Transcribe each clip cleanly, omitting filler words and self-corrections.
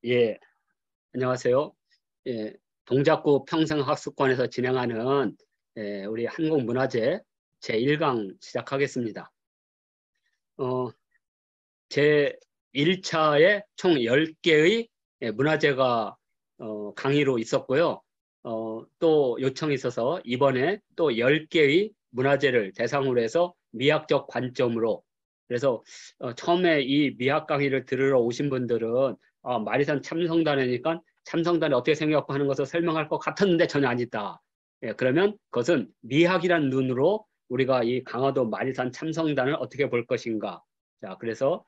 예, 안녕하세요. 예, 동작구 평생학습관에서 진행하는 우리 한국문화재 제1강 시작하겠습니다. 제 1차에 총 10개의 문화재가 강의로 있었고요. 또 요청이 있어서 이번에 또 10개의 문화재를 대상으로 해서 미학적 관점으로, 그래서 처음에 이 미학 강의를 들으러 오신 분들은 마리산 참성단이니까 참성단이 어떻게 생겼고 하는 것을 설명할 것 같았는데 전혀 아니다. 그러면 그것은 미학이라는 눈으로 우리가 이 강화도 마리산 참성단을 어떻게 볼 것인가. 자, 그래서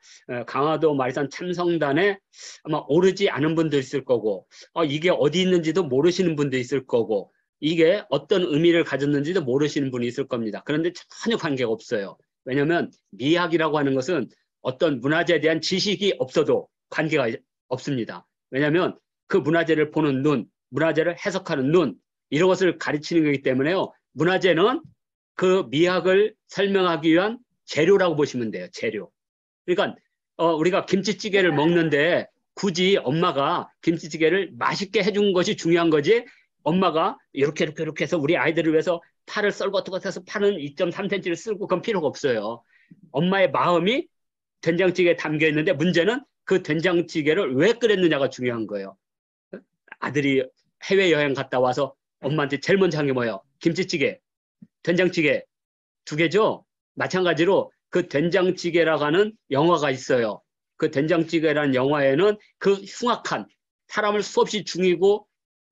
강화도 마리산 참성단에 아마 오르지 않은 분도 있을 거고, 이게 어디 있는지도 모르시는 분도 있을 거고, 이게 어떤 의미를 가졌는지도 모르시는 분이 있을 겁니다. 그런데 전혀 관계가 없어요. 왜냐하면 미학이라고 하는 것은 어떤 문화재에 대한 지식이 없어도 관계가 없습니다. 왜냐하면 그 문화재를 보는 눈, 문화재를 해석하는 눈, 이런 것을 가르치는 거기 때문에요. 문화재는 그 미학을 설명하기 위한 재료라고 보시면 돼요. 재료. 그러니까 우리가 김치찌개를 먹는데 굳이 엄마가 김치찌개를 맛있게 해준 것이 중요한 거지, 엄마가 이렇게 해서 우리 아이들을 위해서 파를 썰거트거트해서 파는 2.3cm를 쓰고 그건 필요가 없어요. 엄마의 마음이 된장찌개에 담겨 있는데 문제는 그 된장찌개를 왜 끓였느냐가 중요한 거예요. 아들이 해외여행 갔다 와서 엄마한테 제일 먼저 한 게 뭐예요? 김치찌개, 된장찌개 두 개죠. 마찬가지로 그 된장찌개라고 하는 영화가 있어요. 그 된장찌개라는 영화에는 그 흉악한, 사람을 수없이 죽이고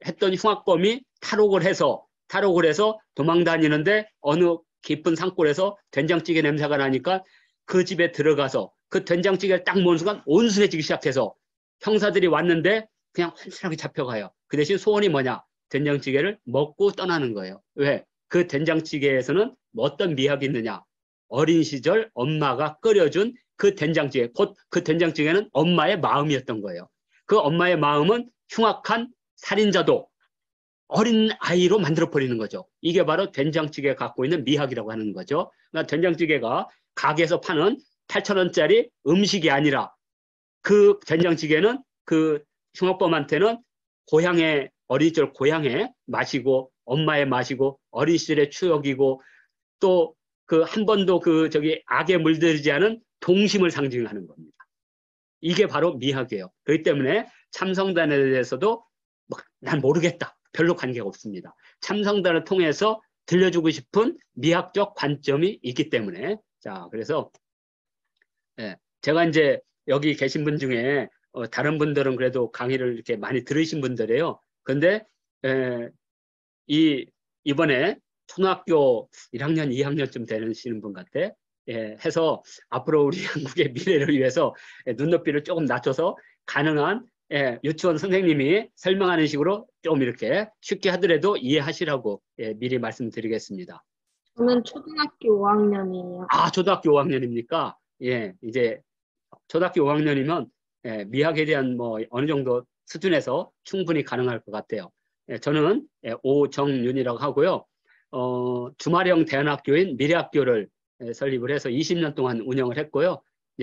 했던 흉악범이 탈옥을 해서 도망 다니는데 어느 깊은 산골에서 된장찌개 냄새가 나니까 그 집에 들어가서 그 된장찌개를 딱 먹는 순간 온순해지기 시작해서 형사들이 왔는데 그냥 혼술하게 잡혀가요. 그 대신 소원이 뭐냐? 된장찌개를 먹고 떠나는 거예요. 왜? 그 된장찌개에서는 어떤 미학이 있느냐? 어린 시절 엄마가 끓여준 그 된장찌개, 곧 그 된장찌개는 엄마의 마음이었던 거예요. 그 엄마의 마음은 흉악한 살인자도 어린 아이로 만들어버리는 거죠. 이게 바로 된장찌개가 갖고 있는 미학이라고 하는 거죠. 그러니까 된장찌개가 가게에서 파는 8,000원짜리 음식이 아니라 그 된장찌개는 그 흉악범한테는 어린 시절 고향의 맛이고 엄마의 맛이고 어린 시절의 추억이고 또 그 한 번도 악에 물들지 않은 동심을 상징하는 겁니다. 이게 바로 미학이에요. 그렇기 때문에 참성단에 대해서도 난 모르겠다. 별로 관계가 없습니다. 참성단을 통해서 들려주고 싶은 미학적 관점이 있기 때문에. 자, 그래서 제가 이제 여기 계신 분 중에 다른 분들은 그래도 강의를 이렇게 많이 들으신 분들이에요. 근데 이번에 초등학교 1학년, 2학년쯤 되시는 분 같아. 해서 앞으로 우리 한국의 미래를 위해서 눈높이를 조금 낮춰서 가능한 유치원 선생님이 설명하는 식으로 좀 이렇게 쉽게 하더라도 이해하시라고 미리 말씀드리겠습니다. 저는 초등학교 5학년이에요. 아, 초등학교 5학년입니까? 예, 이제 초등학교 5학년이면 미학에 대한 뭐 어느 정도 수준에서 충분히 가능할 것 같아요. 저는 오정윤이라고 하고요. 주말형 대안학교인 미래학교를 설립을 해서 20년 동안 운영을 했고요.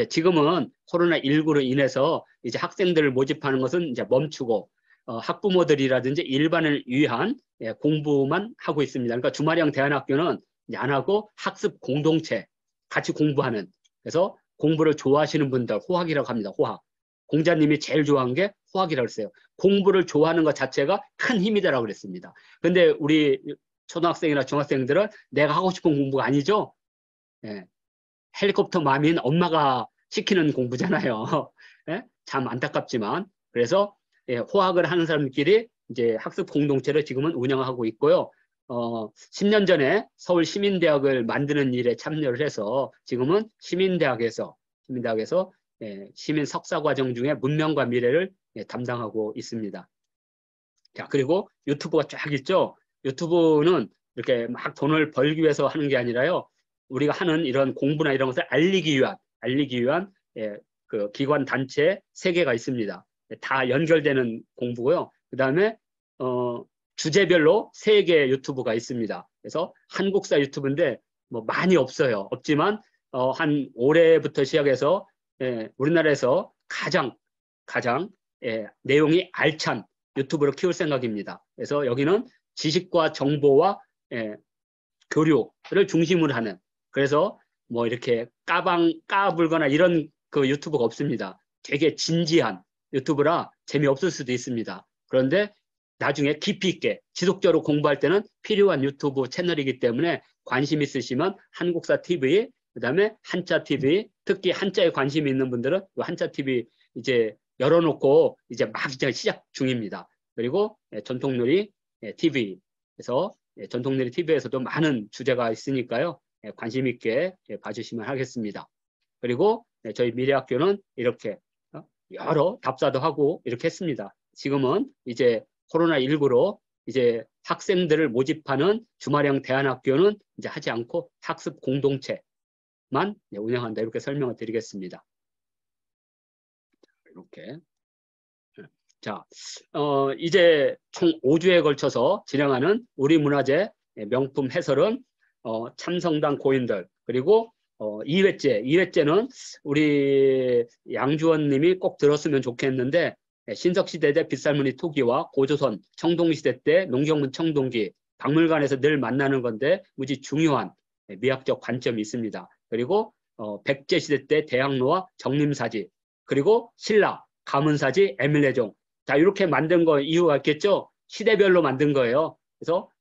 지금은 코로나19로 인해서 이제 학생들을 모집하는 것은 이제 멈추고 학부모들이라든지 일반을 위한 공부만 하고 있습니다. 그러니까 주말형 대안학교는 안 하고 학습 공동체 같이 공부하는, 그래서 공부를 좋아하시는 분들, 호학이라고 합니다. 호학. 공자님이 제일 좋아한 게 호학이라고 했어요. 공부를 좋아하는 것 자체가 큰 힘이다라고 그랬습니다. 근데 우리 초등학생이나 중학생들은 내가 하고 싶은 공부가 아니죠. 예. 헬리콥터 맘인 엄마가 시키는 공부잖아요. 예? 참 안타깝지만. 그래서 호학을 하는 사람들끼리 이제 학습 공동체를 지금은 운영하고 있고요. 10년 전에 서울 시민대학을 만드는 일에 참여를 해서 지금은 시민대학에서 시민 석사과정 중에 문명과 미래를 담당하고 있습니다. 자, 그리고 유튜브가 쫙 있죠. 유튜브는 이렇게 막 돈을 벌기 위해서 하는 게 아니라요. 우리가 하는 이런 공부나 이런 것을 알리기 위한 그 기관 단체 3개가 있습니다. 다 연결되는 공부고요. 그 다음에 주제별로 3개 유튜브가 있습니다. 그래서 한국사 유튜브인데 뭐 많이 없어요. 없지만 한 올해부터 시작해서 우리나라에서 가장 내용이 알찬 유튜브를 키울 생각입니다. 그래서 여기는 지식과 정보와 교류를 중심으로 하는, 그래서 뭐 이렇게 까불거나 이런 그 유튜브가 없습니다. 되게 진지한 유튜브라 재미없을 수도 있습니다. 그런데 나중에 깊이 있게 지속적으로 공부할 때는 필요한 유튜브 채널이기 때문에 관심 있으시면 한국사 TV, 그다음에 한자 TV, 특히 한자에 관심이 있는 분들은 한자 TV 이제 열어놓고 이제 막 이제 시작 중입니다. 그리고 전통놀이 TV, 그래서 전통놀이 TV에서도 많은 주제가 있으니까요. 관심 있게 봐주시면 하겠습니다. 그리고 저희 미래학교는 이렇게 여러 답사도 하고 이렇게 했습니다. 지금은 이제 코로나19로 이제 학생들을 모집하는 주말형 대안학교는 이제 하지 않고 학습 공동체만 운영한다, 이렇게 설명을 드리겠습니다. 이렇게. 자, 이제 총 5주에 걸쳐서 진행하는 우리 문화재 명품 해설은 참성당 고인들, 그리고 2회째는 우리 양주원 님이 꼭 들었으면 좋겠는데, 신석시대 때 빗살무늬 토기와 고조선 청동시대 때 농경문 청동기, 박물관에서 늘 만나는 건데 무지 중요한 미학적 관점이 있습니다. 그리고 백제시대 때 대학로와 정림사지, 그리고 신라, 가문사지, 애밀레종. 자, 이렇게 만든 거 이유가 있겠죠? 시대별로 만든 거예요. 그래서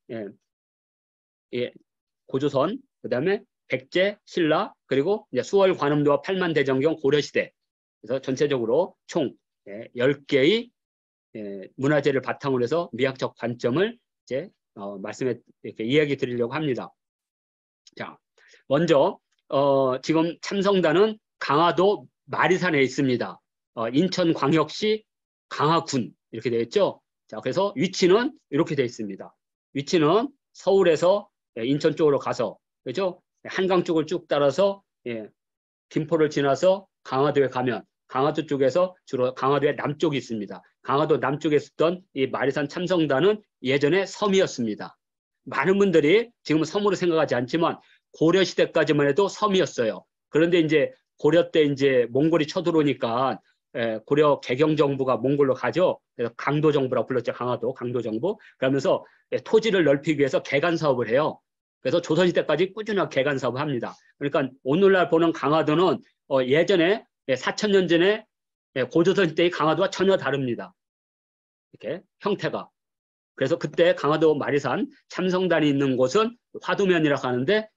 고조선, 그 다음에 백제, 신라, 그리고 이제 수월, 관음도와 팔만대정경, 고려시대. 그래서 전체적으로 총 10개의 문화재를 바탕으로 해서 미학적 관점을 이제 말씀해 이렇게 이야기 드리려고 합니다. 자, 먼저 지금 참성단은 강화도 마리산에 있습니다. 인천광역시 강화군 이렇게 되어 있죠. 자, 그래서 위치는 이렇게 되어 있습니다. 위치는 서울에서 인천 쪽으로 가서, 그죠? 한강 쪽을 쭉 따라서 김포를 지나서 강화도에 가면 강화도 쪽에서 주로 강화도의 남쪽이 있습니다. 강화도 남쪽에 있었던 이 마리산 참성단은 예전에 섬이었습니다. 많은 분들이 지금은 섬으로 생각하지 않지만 고려 시대까지만 해도 섬이었어요. 그런데 이제 고려 때 이제 몽골이 쳐들어오니까 고려 개경정부가 몽골로 가죠. 그래서 강도정부라고 불렀죠. 강화도 강도정부. 그러면서 토지를 넓히기 위해서 개간 사업을 해요. 그래서 조선시대까지 꾸준하게 개간 사업을 합니다. 그러니까 오늘날 보는 강화도는 예전에 4,000년 전에 고조선 때의 강화도와 전혀 다릅니다. 이렇게 형태가. 그래서 그때 강화도 마리산 참성단이 있는 곳은 화두면이라고 하는데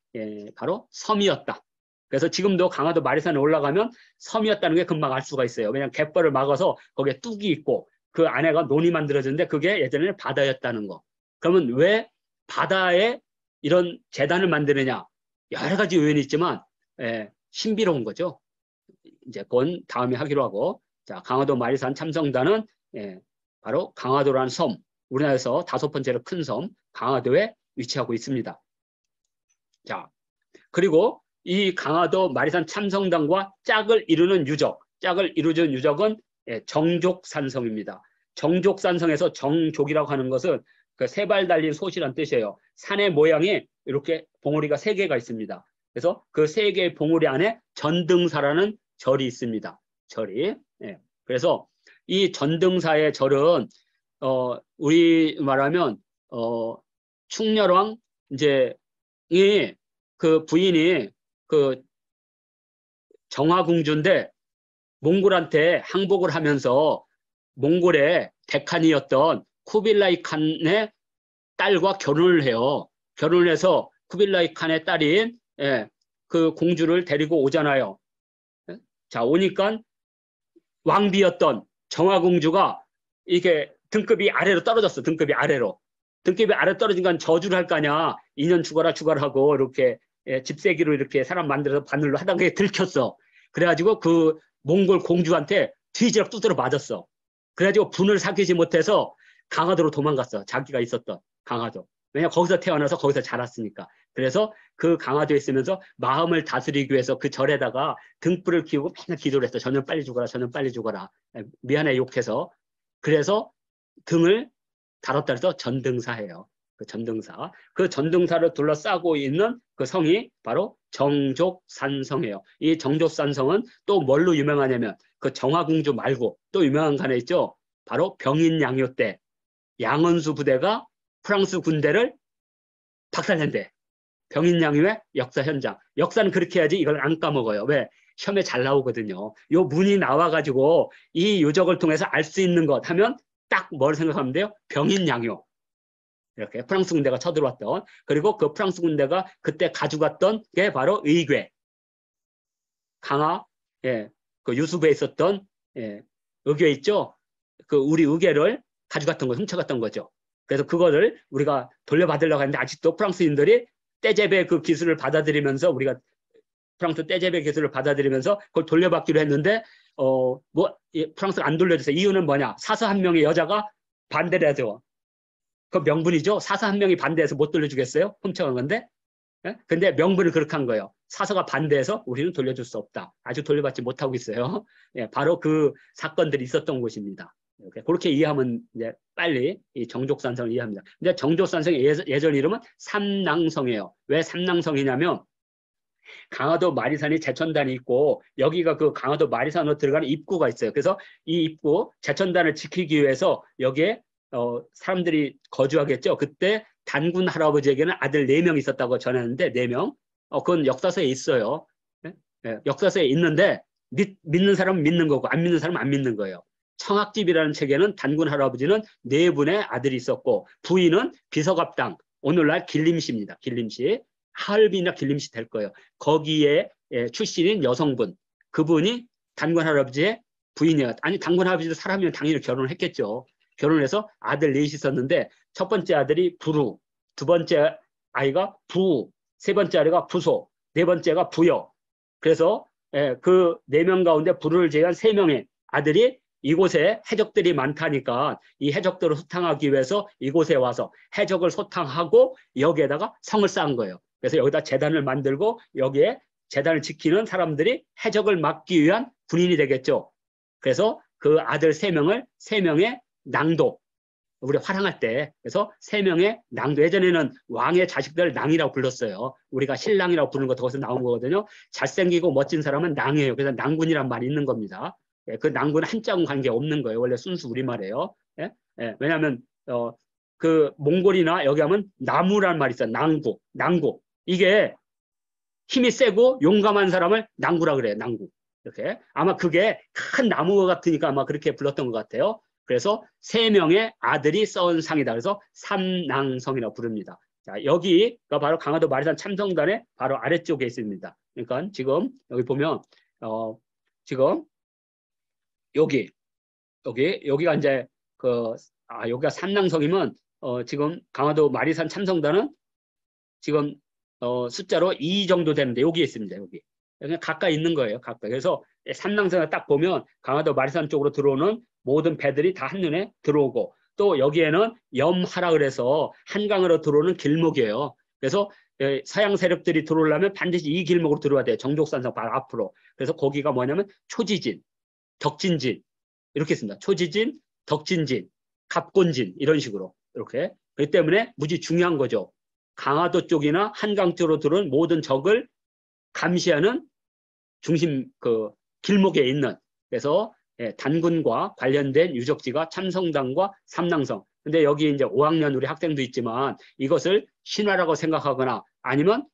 바로 섬이었다. 그래서 지금도 강화도 마리산에 올라가면 섬이었다는 게 금방 알 수가 있어요. 왜냐하면 갯벌을 막아서 거기에 뚝이 있고 그 안에가 논이 만들어졌는데 그게 예전에는 바다였다는 거. 그러면 왜 바다에 이런 재단을 만드느냐? 여러 가지 요인이 있지만 신비로운 거죠. 이제 그건 다음에 하기로 하고, 자, 강화도 마리산 참성단은 바로 강화도라는 섬, 우리나라에서 5번째로 큰 섬 강화도에 위치하고 있습니다. 자, 그리고 이 강화도 마리산 참성단과 짝을 이루는 유적, 짝을 이루는 유적은 정족산성입니다. 정족산성에서 정족이라고 하는 것은 그 세 발 달린 솥이란 뜻이에요. 산의 모양이 이렇게 봉우리가 3개가 있습니다. 그래서 그 3개의 봉우리 안에 전등사라는 절이 있습니다. 절이. 그래서 이 전등사의 절은 우리 말하면 충렬왕 이제 이 그 부인이 그 정화궁주인데 몽골한테 항복을 하면서 몽골의 대칸이었던 쿠빌라이 칸의 딸과 결혼을 해요. 결혼을 해서 쿠빌라이 칸의 딸인 그 공주를 데리고 오잖아요. 자, 오니까 왕비였던 정화공주가 이게 등급이 아래로 떨어졌어. 등급이 아래로. 등급이 아래로 떨어진 건 저주를 할 거 아니야. 2년 죽어라 죽어라 하고 이렇게 집세기로 이렇게 사람 만들어서 바늘로 하던 게 들켰어. 그래가지고 그 몽골 공주한테 뒤지락 두드려 맞았어. 그래가지고 분을 삭히지 못해서 강화도로 도망갔어. 자기가 있었던 강화도. 왜냐면 거기서 태어나서 거기서 자랐으니까. 그래서 그 강화도에 있으면서 마음을 다스리기 위해서 그 절에다가 등불을 키우고 맨날 기도를 했어. 저는 빨리 죽어라. 저는 빨리 죽어라. 미안해 욕해서. 그래서 등을 달았다 해서 전등사예요. 그 전등사. 그 전등사를 둘러싸고 있는 그 성이 바로 정족산성이에요. 이 정족산성은 또 뭘로 유명하냐면 그 정화궁주 말고 또 유명한 거 하나 있죠. 바로 병인양요 때 양원수 부대가 프랑스 군대를 박살낸대. 병인양요의 역사 현장. 역사는 그렇게 해야지 이걸 안 까먹어요. 왜? 시험에 잘 나오거든요. 요 문이 나와가지고 이 요적을 통해서 알 수 있는 것 하면 딱 뭘 생각하면 돼요? 병인양요. 이렇게 프랑스 군대가 쳐들어왔던, 그리고 그 프랑스 군대가 그때 가져갔던 게 바로 의궤. 강화, 예, 그 유수부에 있었던, 예, 의궤 있죠? 그 우리 의궤를 가져갔던 거, 훔쳐갔던 거죠. 그래서 그거를 우리가 돌려받으려고 하는데 아직도 프랑스인들이 떼제베 그 기술을 받아들이면서 우리가 프랑스 떼제베 기술을 받아들이면서 그걸 돌려받기로 했는데 프랑스가 안 돌려줬어요. 이유는 뭐냐? 사서 한 명의 여자가 반대를 해서 그 명분이죠. 사서 한 명이 반대해서 못 돌려주겠어요? 훔쳐간 건데. 예? 근데 명분을 그렇게 한 거예요. 사서가 반대해서 우리는 돌려줄 수 없다. 아직 돌려받지 못하고 있어요. 예, 바로 그 사건들이 있었던 곳입니다. 이렇게 그렇게 이해하면 이제 빨리 이 정족산성을 이해합니다. 근데 정족산성의 예전 이름은 삼낭성이에요. 왜 삼낭성이냐면 강화도 마리산이 제천단이 있고 여기가 그 강화도 마리산으로 들어가는 입구가 있어요. 그래서 이 입구 제천단을 지키기 위해서 여기에 사람들이 거주하겠죠. 그때 단군 할아버지에게는 아들 4명 있었다고 전했는데 4명. 그건 역사서에 있어요. 네? 네, 역사서에 있는데 믿는 사람은 믿는 거고 안 믿는 사람은 안 믿는 거예요. 청학집이라는 책에는 단군 할아버지는 4분의 아들이 있었고 부인은 비서갑당, 오늘날 길림시입니다. 길림시. 하얼빈이나 길림시 될 거예요. 거기에 출신인 여성분, 그분이 단군 할아버지의 부인이었다. 아니 단군 할아버지도 사람이면 당연히 결혼을 했겠죠. 결혼해서 아들 4이 있었는데 첫 번째 아들이 부루, 두 번째 아이가 부, 세 번째 아이가 부소, 네 번째가 부여. 그래서 그 4명 가운데 부루를 제외한 3명의 아들이 이곳에 해적들이 많다니까 이 해적들을 소탕하기 위해서 이곳에 와서 해적을 소탕하고 여기에다가 성을 쌓은 거예요. 그래서 여기다 제단을 만들고 여기에 제단을 지키는 사람들이 해적을 막기 위한 군인이 되겠죠. 그래서 그 아들 3명의 낭도, 우리 화랑할 때 그래서 3명의 낭도, 예전에는 왕의 자식들 낭이라고 불렀어요. 우리가 신랑이라고 부르는 거 거기서 나온 거거든요. 잘생기고 멋진 사람은 낭이에요. 그래서 낭군이란 말이 있는 겁니다. 그 낭군은 한자군 관계 없는 거예요. 원래 순수 우리말이에요. 왜냐하면 그 몽골이나 여기 하면 나무란 말이 있어요. 낭구. 이게 힘이 세고 용감한 사람을 낭구라 그래요. 낭구. 이렇게 아마 그게 큰 나무 같으니까 아마 그렇게 불렀던 것 같아요. 그래서 3명의 아들이 쌓은 상이다. 그래서 삼낭성이라고 부릅니다. 자, 여기가 바로 강화도 마리산 참성단의 바로 아래쪽에 있습니다. 그러니까 지금 여기 보면 지금 여기가 이제 여기가 삼낭성이면 지금 강화도 마리산 참성단은 지금 숫자로 2 정도 되는데 여기에 있습니다. 여기 그냥 가까이 있는 거예요. 가까이. 그래서 삼낭성을 딱 보면 강화도 마리산 쪽으로 들어오는 모든 배들이 다 한눈에 들어오고 또 여기에는 염하라 그래서 한강으로 들어오는 길목이에요. 그래서 서양 세력들이 들어오려면 반드시 이 길목으로 들어와야 돼요. 정족산성 바로 앞으로. 그래서 거기가 뭐냐면 초지진, 덕진진 이렇게 있습니다. 초지진, 덕진진, 갑곤진 이런 식으로 이렇게. 그렇기 때문에 무지 중요한 거죠. 강화도 쪽이나 한강 쪽으로 들어온 모든 적을 감시하는 중심 그 길목에 있는, 그래서 단군과 관련된 유적지가 참성당과 삼낭성. 근데 여기 이제 5학년 우리 학생도 있지만 이것을 신화라고 생각하거나 아니면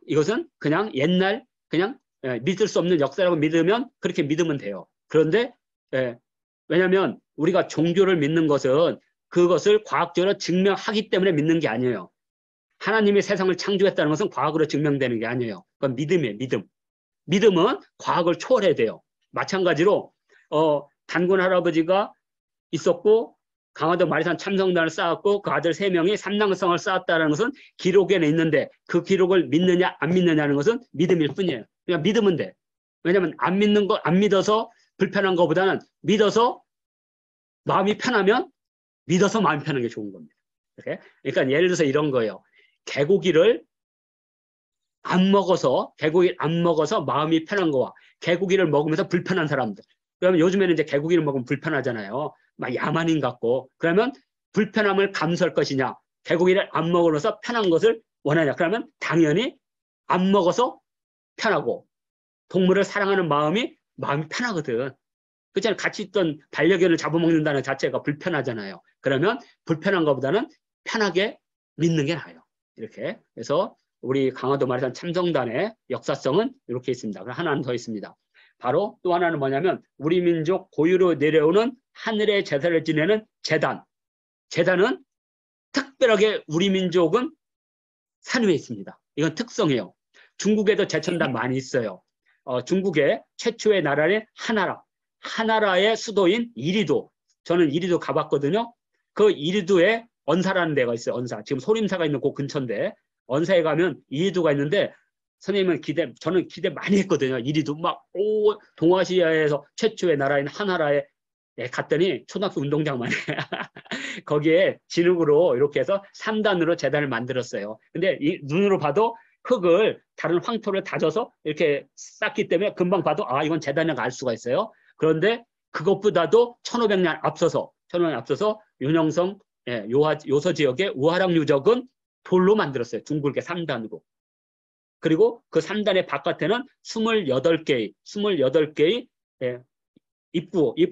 이것은 그냥 옛날 그냥 믿을 수 없는 역사라고 믿으면 그렇게 믿으면 돼요. 그런데 왜냐하면 우리가 종교를 믿는 것은 그것을 과학적으로 증명하기 때문에 믿는 게 아니에요. 하나님이 세상을 창조했다는 것은 과학으로 증명되는 게 아니에요. 그건 믿음이에요. 믿음. 믿음은 과학을 초월해야 돼요. 마찬가지로 단군 할아버지가 있었고 강화도 마리산 참성단을 쌓았고 그 아들 3명이 삼낭성을 쌓았다는 것은 기록에는 있는데 그 기록을 믿느냐 안 믿느냐는 것은 믿음일 뿐이에요. 그냥 믿으면 돼. 왜냐하면 안 믿어서 불편한 것보다는 믿어서 마음이 편하면 믿어서 마음이 편한 게 좋은 겁니다. 이렇게? 그러니까 예를 들어서 이런 거예요. 개고기를 안 먹어서 마음이 편한 거와 개고기를 먹으면서 불편한 사람들. 그러면 요즘에는 이제 개고기를 먹으면 불편하잖아요. 막 야만인 같고. 그러면 불편함을 감수할 것이냐 개고기를 안 먹으면서 편한 것을 원하냐? 그러면 당연히 안 먹어서 편하고 동물을 사랑하는 마음이 편하거든. 그렇잖아요. 같이 있던 반려견을 잡아먹는다는 자체가 불편하잖아요. 그러면 불편한 것보다는 편하게 믿는 게 나아요. 이렇게. 그래서 우리 강화도 마리산 참성단의 역사성은 이렇게 있습니다. 그럼 하나는 더 있습니다. 바로 또 하나는 뭐냐면 우리 민족 고유로 내려오는 하늘의 제사를 지내는 제단. 제단은 특별하게 우리 민족은 산 위에 있습니다. 이건 특성이에요. 중국에도 제천단 많이 있어요. 중국의 최초의 나라는 하나라. 하나라의 수도인 이리도. 저는 이리도 가봤거든요. 그 이리도에 언사라는 데가 있어요. 언사. 지금 소림사가 있는 그 근처인데 언사에 가면 이리도가 있는데 선생님은 저는 기대 많이 했거든요. 이리도 동아시아에서 최초의 나라인 하나라에 갔더니 초등학교 운동장만 해. 거기에 진흙으로 이렇게 해서 3단으로 제단을 만들었어요. 근데 눈으로 봐도 흙을 다른 황토를 다져서 이렇게 쌓기 때문에 금방 봐도 이건 제단이라고 알 수가 있어요. 그런데 그것보다도 1500년 앞서서 윤영성 요서 지역의 우하랑 유적은 돌로 만들었어요. 둥글게 3단으로. 그리고 그 3단의 바깥에는 28개의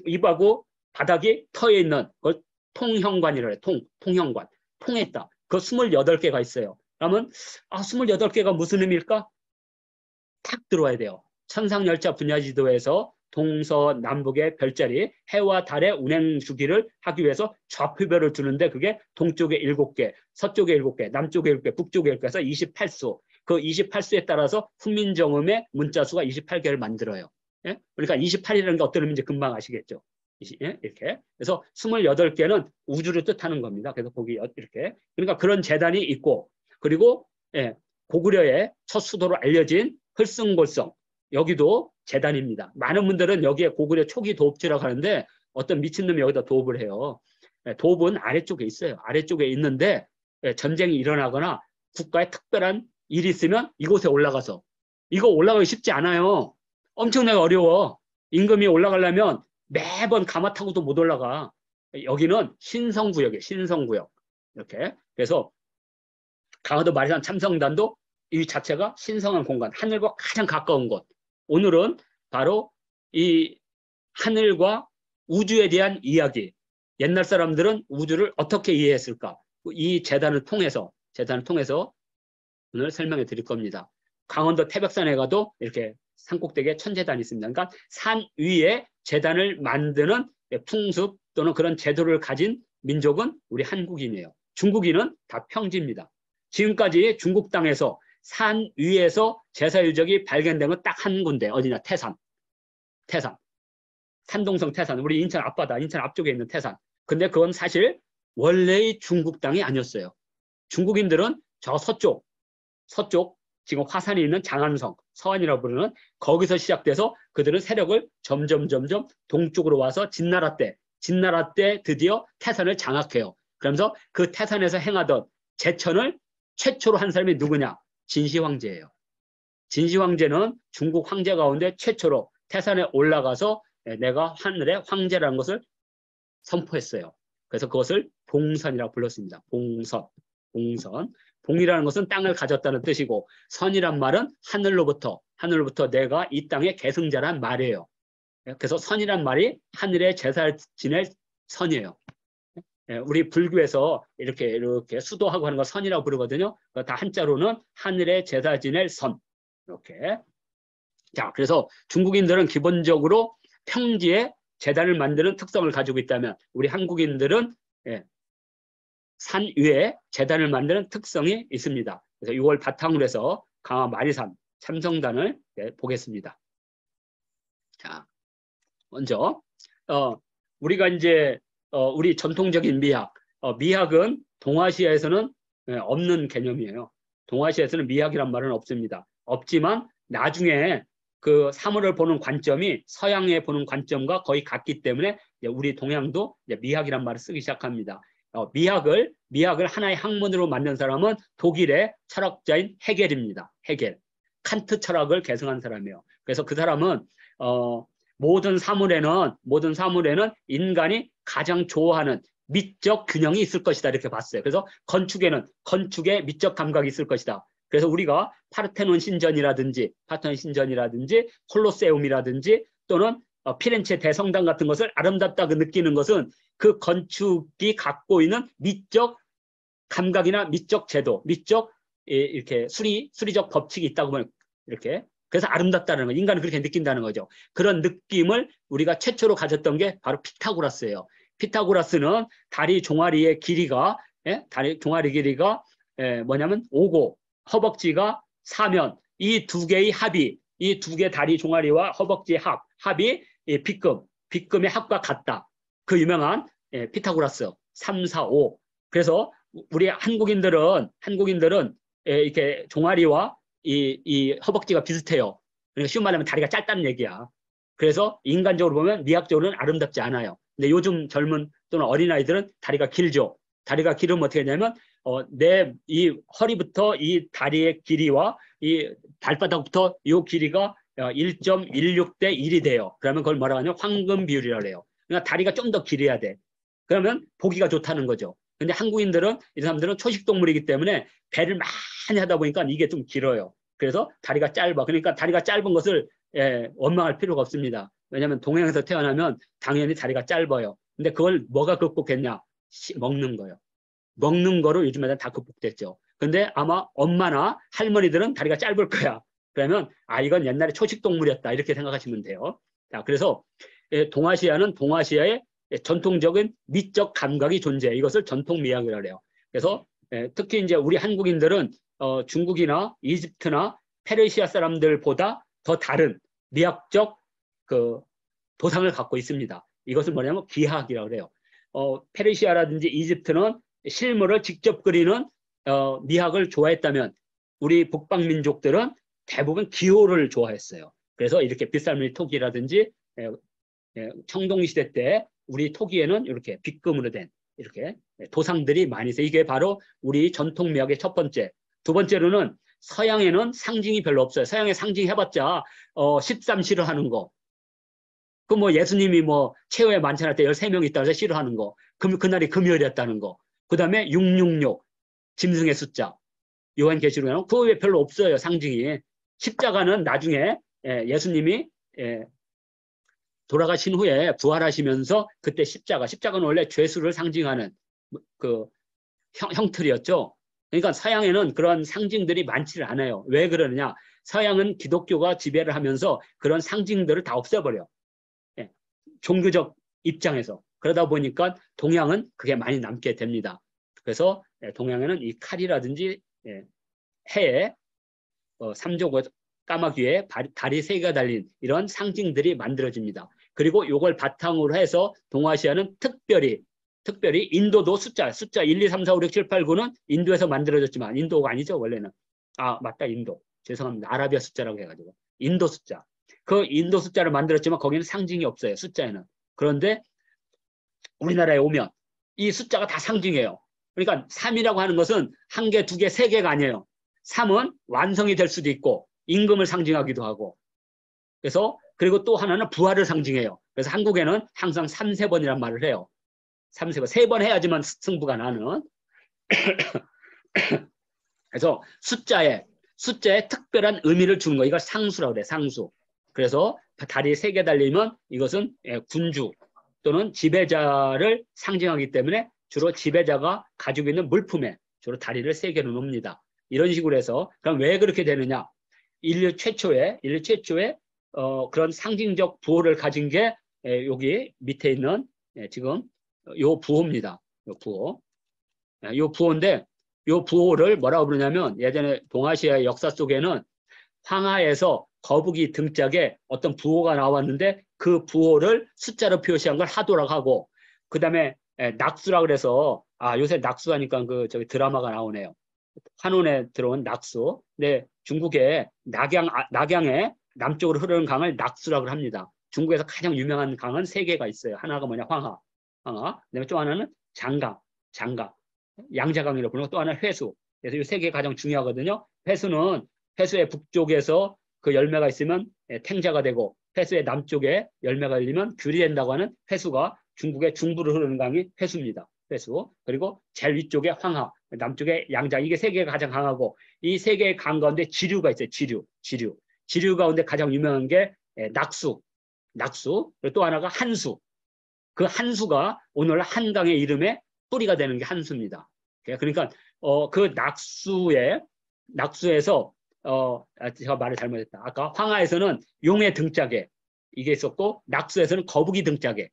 입하고 바닥이 터에 있는 걸 통형관이라 해요. 통형관. 통에 있다. 그 28개가 있어요. 그러면 28개가 무슨 의미일까? 탁 들어와야 돼요. 천상열차 분야지도에서 동서남북의 별자리 해와 달의 운행 주기를 하기 위해서 좌표별을 주는데 그게 동쪽에 7개, 서쪽에 7개, 남쪽에 7개, 북쪽에 7개 해서 28수. 그 28수에 따라서 훈민정음의 문자수가 28개를 만들어요. 예? 그러니까 28이라는 게 어떤 의미인지 금방 아시겠죠. 이렇게. 그래서 28개는 우주를 뜻하는 겁니다. 그래서 거기 이렇게. 그러니까 그런 재단이 있고, 그리고 고구려의 첫 수도로 알려진 흘승골성. 여기도 재단입니다. 많은 분들은 여기에 고구려 초기 도읍지라고 하는데 어떤 미친놈이 여기다 도읍을 해요. 도읍은 아래쪽에 있어요. 아래쪽에 있는데 전쟁이 일어나거나 국가에 특별한 일이 있으면 이곳에 올라가서 이거 올라가기 쉽지 않아요. 엄청나게 어려워. 임금이 올라가려면 매번 가마 타고도 못 올라가. 여기는 신성구역이에요. 신성구역. 이렇게. 그래서 강화도 마리산 참성단도 이 자체가 신성한 공간, 하늘과 가장 가까운 곳. 오늘은 바로 이 하늘과 우주에 대한 이야기. 옛날 사람들은 우주를 어떻게 이해했을까? 이 재단을 통해서 오늘 설명해 드릴 겁니다. 강원도 태백산에 가도 이렇게 산꼭대기에 천재단이 있습니다. 그러니까 산 위에 재단을 만드는 풍습 또는 그런 제도를 가진 민족은 우리 한국인이에요. 중국인은 다 평지입니다. 지금까지 중국 땅에서 산 위에서 제사 유적이 발견된 건 딱 한 군데. 어디냐? 태산. 산동성 태산. 우리 인천 앞바다, 인천 앞쪽에 있는 태산. 근데 그건 사실 원래의 중국 땅이 아니었어요. 중국인들은 저 서쪽 지금 화산이 있는 장안성, 서안이라고 부르는 거기서 시작돼서 그들은 세력을 점점 동쪽으로 와서 진나라 때 드디어 태산을 장악해요. 그러면서 그 태산에서 행하던 제천을 최초로 한 사람이 누구냐? 진시황제예요. 진시황제는 중국 황제 가운데 최초로 태산에 올라가서 내가 하늘의 황제라는 것을 선포했어요. 그래서 그것을 봉선이라고 불렀습니다. 봉선. 봉이라는 것은 땅을 가졌다는 뜻이고 선이란 말은 하늘로부터 내가 이 땅의 계승자란 말이에요. 그래서 선이란 말이 하늘의 제사를 지낼 선이에요. 우리 불교에서 이렇게 수도하고 하는 거 선이라고 부르거든요. 다 한자로는 하늘의 제사 지낼 선. 이렇게. 자, 그래서 중국인들은 기본적으로 평지에 제단을 만드는 특성을 가지고 있다면 우리 한국인들은 산 위에 제단을 만드는 특성이 있습니다. 그래서 이걸 바탕으로 해서 강화 마리산 참성단을 보겠습니다. 자, 먼저 우리가 이제 우리 전통적인 미학, 미학은 동아시아에서는 없는 개념이에요. 동아시아에서는 미학이란 말은 없습니다. 없지만 나중에 그 사물을 보는 관점이 서양에 보는 관점과 거의 같기 때문에 우리 동양도 미학이란 말을 쓰기 시작합니다. 미학을 하나의 학문으로 만든 사람은 독일의 철학자인 헤겔입니다. 헤겔. 칸트 철학을 계승한 사람이에요. 그래서 그 사람은 모든 사물에는 인간이 가장 좋아하는 미적 균형이 있을 것이다 이렇게 봤어요. 그래서 건축에는 건축의 미적 감각이 있을 것이다. 그래서 우리가 파르테논 신전이라든지 콜로세움이라든지 또는 피렌체 대성당 같은 것을 아름답다고 느끼는 것은 그 건축이 갖고 있는 미적 감각이나 미적 제도, 미적 이렇게 수리적 법칙이 있다고 보면 이렇게 그래서 아름답다는 거, 인간은 그렇게 느낀다는 거죠. 그런 느낌을 우리가 최초로 가졌던 게 바로 피타고라스예요. 피타고라스는 다리 종아리의 길이가 다리 종아리 길이가 뭐냐면 5고 허벅지가 4면 이 두 개의 합이 이 두 개 다리 종아리와 허벅지의 합이 빗금의 합과 같다. 그 유명한 피타고라스 3, 4, 5. 그래서 우리 한국인들은 이렇게 종아리와 이 허벅지가 비슷해요. 그러니까 쉬운 말하면 다리가 짧다는 얘기야. 그래서 인간적으로 보면 미학적으로는 아름답지 않아요. 근데 요즘 젊은 또는 어린아이들은 다리가 길죠. 다리가 길으면 어떻게 되냐면 내 이 허리부터 이 다리의 길이와 이 발바닥부터 이 길이가 1.16대 1이 돼요. 그러면 그걸 뭐라고 하냐면 황금 비율이라고 해요. 그러니까 다리가 좀 더 길어야 돼. 그러면 보기가 좋다는 거죠. 근데 한국인들은 이 사람들은 초식동물이기 때문에 배를 많이 하다 보니까 이게 좀 길어요. 그래서 다리가 짧아. 그러니까 다리가 짧은 것을 원망할 필요가 없습니다. 왜냐하면 동양에서 태어나면 당연히 다리가 짧아요. 근데 그걸 뭐가 극복했냐? 먹는 거예요. 먹는 거로 요즘 애들 다 극복됐죠. 근데 아마 엄마나 할머니들은 다리가 짧을 거야. 그러면 이건 옛날에 초식동물이었다 이렇게 생각하시면 돼요. 자, 그래서 동아시아는 동아시아의 전통적인 미적 감각이 존재해. 이것을 전통미학이라고 해요. 그래서 특히 이제 우리 한국인들은 중국이나 이집트나 페르시아 사람들보다 더 다른 미학적 그 도상을 갖고 있습니다. 이것을 뭐냐면 기하학이라고 해요. 페르시아라든지 이집트는 실물을 직접 그리는 미학을 좋아했다면 우리 북방민족들은 대부분 기호를 좋아했어요. 그래서 이렇게 빗살무늬 토기라든지 청동시대 때 우리 토기에는 이렇게 빗금으로 된 이렇게 도상들이 많이 있어요. 이게 바로 우리 전통미학의 첫 번째. 두 번째로는 서양에는 상징이 별로 없어요. 서양에 상징 해봤자 13 싫어하는 거. 그 뭐 예수님이 뭐 최후의 만찬할 때 13명 있다고 해서 싫어하는 거. 그날이 금요일이었다는 거. 그 다음에 666 짐승의 숫자. 요한계시록에는 그거 왜 별로 없어요. 상징이. 십자가는 나중에 예수님이 돌아가신 후에 부활하시면서 그때 십자가는 원래 죄수를 상징하는 그 형틀이었죠. 그러니까 서양에는 그런 상징들이 많지를 않아요. 왜 그러느냐? 서양은 기독교가 지배를 하면서 그런 상징들을 다 없애버려. 종교적 입장에서. 그러다 보니까 동양은 그게 많이 남게 됩니다. 그래서 동양에는 이 칼이라든지 해에 삼조고 까마귀에 다리 세 개가 달린 이런 상징들이 만들어집니다. 그리고 이걸 바탕으로 해서 동아시아는 특별히 인도도 숫자 1, 2, 3, 4, 5, 6, 7, 8, 9는 인도에서 만들어졌지만 인도가 아니죠 원래는. 맞다 인도. 죄송합니다. 아라비아 숫자라고 해가지고. 인도 숫자. 그 인도 숫자를 만들었지만 거기는 상징이 없어요. 숫자에는. 그런데 우리나라에 오면 이 숫자가 다 상징이에요. 그러니까 3이라고 하는 것은 한 개, 두 개, 세 개가 아니에요. 3은 완성이 될 수도 있고 임금을 상징하기도 하고 그래서 그리고 또 하나는 부활을 상징해요. 그래서 한국에는 항상 3, 3번이란 말을 해요. 3, 3번. 3번 해야지만 승부가 나는. 그래서 숫자에 특별한 의미를 주는 거. 이걸 상수라고 그래. 상수. 그래서 다리 3개 달리면 이것은 군주 또는 지배자를 상징하기 때문에 주로 지배자가 가지고 있는 물품에 주로 다리를 3개로 놓습니다. 이런 식으로 해서 그럼 왜 그렇게 되느냐? 인류 최초에 그런 상징적 부호를 가진 게 여기 밑에 있는 지금 요 부호입니다. 요 부호. 요 부호인데 요 부호를 뭐라고 부르냐면 예전에 동아시아의 역사 속에는 황하에서 거북이 등짝에 어떤 부호가 나왔는데 그 부호를 숫자로 표시한 걸 하도라고 하고 그 다음에 낙수라 그래서 요새 낙수하니까 저기 드라마가 나오네요. 환혼에 들어온 낙수. 네, 중국의 낙양의 남쪽으로 흐르는 강을 낙수라고 합니다. 중국에서 가장 유명한 강은 3개가 있어요. 하나가 뭐냐 황하. 그다음에 또 하나는 장강. 양자강이라고 부르고 또 하나는 회수. 그래서 이 3개 가장 중요하거든요. 회수의 북쪽에서 그 열매가 있으면 탱자가 되고 회수의 남쪽에 열매가 열리면 귤이 된다고 하는 회수가 중국의 중부로 흐르는 강이 회수입니다. 회수. 그리고 제일 위쪽에 황하, 남쪽에 양자. 이게 세 개가 가장 강하고 이 세 개의 강 가운데 지류가 있어요. 지류 가운데 가장 유명한 게 낙수. 그리고 또 하나가 한수. 그 한수가 오늘 한강의 이름의 뿌리가 되는 게 한수입니다. 그러니까 그 낙수에서 제가 말을 잘못했다. 아까 황하에서는 용의 등짝에 이게 있었고 낙수에서는 거북이 등짝에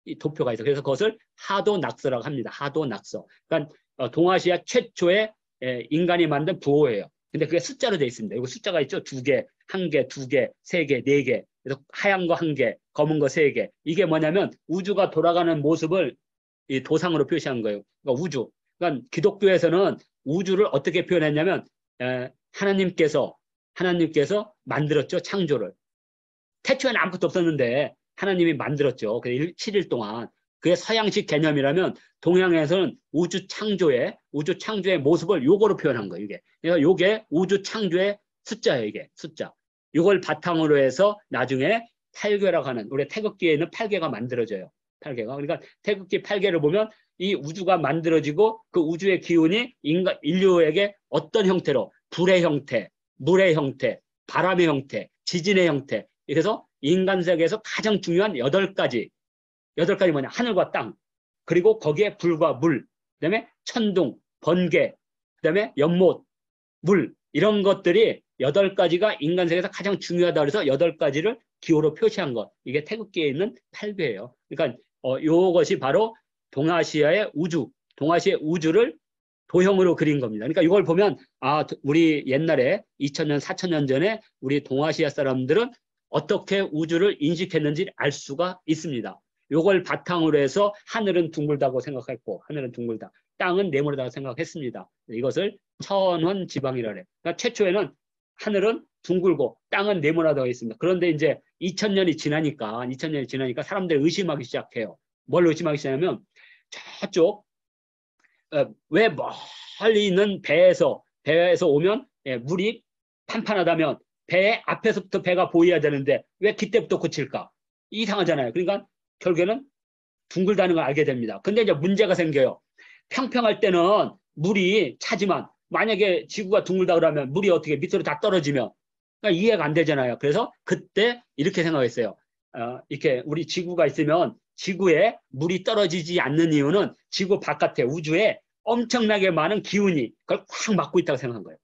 이 도표가 있어. 그래서 그것을 하도낙서라고 합니다. 하도낙서. 그러니까 동아시아 최초의 인간이 만든 부호예요. 근데 그게 숫자로 되어 있습니다. 이거 숫자가 있죠. 2개, 1개, 2개, 3개, 4개. 그래서 하얀 거 1개, 검은 거 3개. 이게 뭐냐면 우주가 돌아가는 모습을 이 도상으로 표시한 거예요. 그러니까 우주. 그러니까 기독교에서는 우주를 어떻게 표현했냐면 하나님께서 만들었죠. 창조를. 태초에는 아무것도 없었는데 하나님이 만들었죠. 7일 동안. 그게 서양식 개념이라면 동양에서는 우주 창조의 모습을 요거로 표현한 거예요. 이게. 그래서 요게 우주 창조의 숫자예요. 이게 숫자. 요걸 바탕으로 해서 나중에 8개라고 하는 우리 태극기에 있는 8개가 만들어져요. 8개가. 그러니까 태극기 8개를 보면 이 우주가 만들어지고 그 우주의 기운이 인류에게 어떤 형태로 불의 형태, 물의 형태, 바람의 형태, 지진의 형태. 그래서 인간 세계에서 가장 중요한 8가지 뭐냐? 하늘과 땅, 그리고 거기에 불과 물, 그다음에 천둥, 번개, 그다음에 연못, 물 이런 것들이 8가지가 인간 세계에서 가장 중요하다 그래서 8가지를 기호로 표시한 것. 이게 태극기에 있는 8개예요. 그러니까 이것이 바로 동아시아의 우주를 도형으로 그린 겁니다. 그러니까 이걸 보면 우리 옛날에 2000년, 4000년 전에 우리 동아시아 사람들은 어떻게 우주를 인식했는지 알 수가 있습니다. 이걸 바탕으로 해서 하늘은 둥글다고 생각했고 땅은 네모나다고 생각했습니다. 이것을 천원 지방이라 그래요. 그러니까 최초에는 하늘은 둥글고 땅은 네모나다고 했습니다. 그런데 이제 2000년이 지나니까 사람들이 의심하기 시작해요. 뭘 의심하기 시작하면 저쪽 왜 멀리 있는 배에서 오면 물이 판판하다면 배 앞에서부터 배가 보여야 되는데 왜 그때부터 고칠까? 이상하잖아요. 그러니까 결국에는 둥글다는 걸 알게 됩니다. 근데 이제 문제가 생겨요. 평평할 때는 물이 차지만 만약에 지구가 둥글다 그러면 물이 어떻게 밑으로 다 떨어지면 그러니까 이해가 안 되잖아요. 그래서 그때 이렇게 생각했어요. 이렇게 우리 지구가 있으면 지구에 물이 떨어지지 않는 이유는 지구 바깥에 우주에 엄청나게 많은 기운이 그걸 꽉 막고 있다고 생각한 거예요.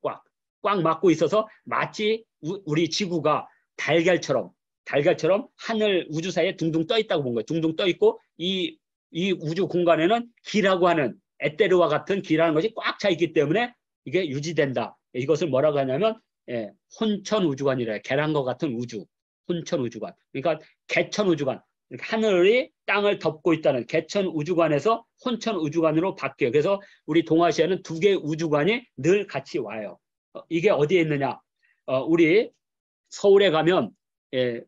꽉 막고 있어서 마치 우리 지구가 달걀처럼 하늘 우주 사이에 둥둥 떠 있다고 본 거예요. 둥둥 떠 있고 이 우주 공간에는 기라고 하는 에테르와 같은 기라는 것이 꽉 차 있기 때문에 이게 유지된다. 이것을 뭐라고 하냐면 혼천우주관이래요. 계란과 같은 우주. 혼천우주관. 그러니까 개천우주관. 하늘이 땅을 덮고 있다는 개천우주관에서 혼천우주관으로 바뀌어요. 그래서 우리 동아시아는 2개의 우주관이 늘 같이 와요. 이게 어디에 있느냐? 우리 서울에 가면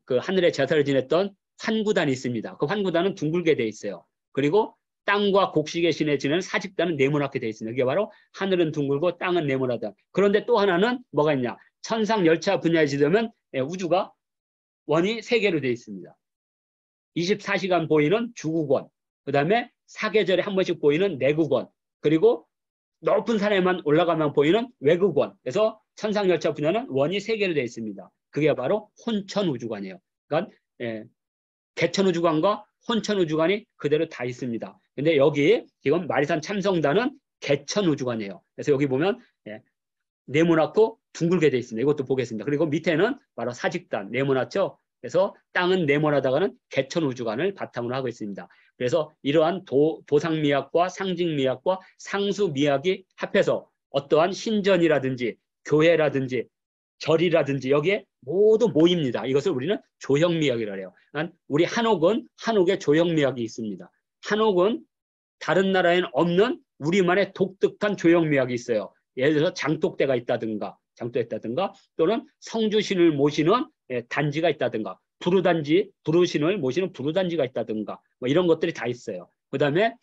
그 하늘의 제사를 지냈던 환구단이 있습니다. 그 환구단은 둥글게 돼 있어요. 그리고 땅과 곡식의 신에 지내는 사직단은 네모나게 돼 있습니다. 이게 바로 하늘은 둥글고 땅은 네모나다. 그런데 또 하나는 뭐가 있냐? 천상 열차 분야에 지르면 우주가 원이 3개로 돼 있습니다. 24시간 보이는 주국원, 그 다음에 사계절에 한 번씩 보이는 내국원, 그리고 높은 산에만 올라가면 보이는 외국원. 그래서 천상열차 분야는 원이 3개로 되어 있습니다. 그게 바로 혼천우주관이에요. 그러니까 개천우주관과 혼천우주관이 그대로 다 있습니다. 근데 여기 지금 마리산 참성단은 개천우주관이에요. 그래서 여기 보면 네모나고 둥글게 되어 있습니다. 이것도 보겠습니다. 그리고 밑에는 바로 사직단, 네모나죠. 그래서 땅은 네모나다가는 개천우주관을 바탕으로 하고 있습니다. 그래서 이러한 도상미학과 상징미학과 상수미학이 합해서 어떠한 신전이라든지 교회라든지 절이라든지 여기에 모두 모입니다. 이것을 우리는 조형미학이라고 해요. 우리 한옥에 조형미학이 있습니다. 한옥은 다른 나라에는 없는 우리만의 독특한 조형미학이 있어요. 예를 들어서 장독대가 있다든가 또는 성주신을 모시는 단지가 있다든가 부르신을 모시는 부르단지가 있다든가 뭐 이런 것들이 다 있어요. 그 다음에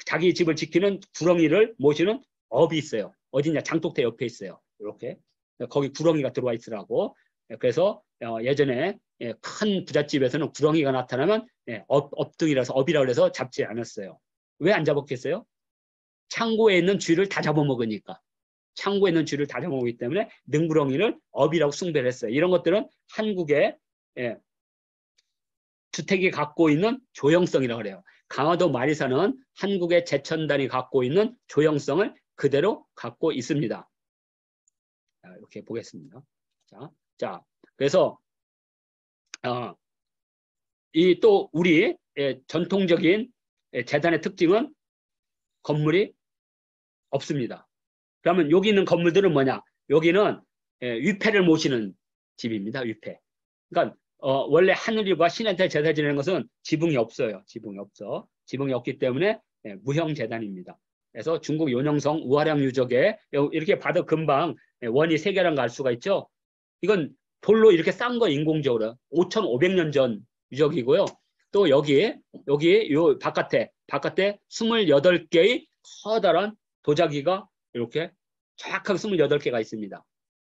자기 집을 지키는 구렁이를 모시는 업이 있어요. 어디냐? 장독대 옆에 있어요. 이렇게 거기 구렁이가 들어와 있으라고. 그래서 예전에 큰 부잣집에서는 구렁이가 나타나면 업등이라서 업이라고 해서 잡지 않았어요. 왜 안 잡았겠어요? 창고에 있는 쥐를 다 잡아먹으니까. 창고에 있는 쥐를 다 잡아먹기 때문에 능구렁이를 업이라고 숭배를 했어요. 이런 것들은 한국의 주택이 갖고 있는 조형성이라고 그래요. 강화도 마리사는 한국의 제천단이 갖고 있는 조형성을 그대로 갖고 있습니다. 자, 이렇게 보겠습니다. 자, 그래서 이 또 우리 전통적인 재단의 특징은 건물이 없습니다. 그러면 여기 있는 건물들은 뭐냐? 여기는 위패를 모시는 집입니다. 위패. 그러니까 원래 하늘과 신한테 제사 지내는 것은 지붕이 없어요. 지붕이 없어. 지붕이 없기 때문에 무형재단입니다. 그래서 중국 요녕성 우화량 유적에 이렇게 봐도 금방 원이 3개라는 거 알 수가 있죠. 이건 돌로 이렇게 싼 거 인공적으로 5,500년 전 유적이고요. 또 여기 요 바깥에 28개의 커다란 도자기가 이렇게 정확하게 28개가 있습니다.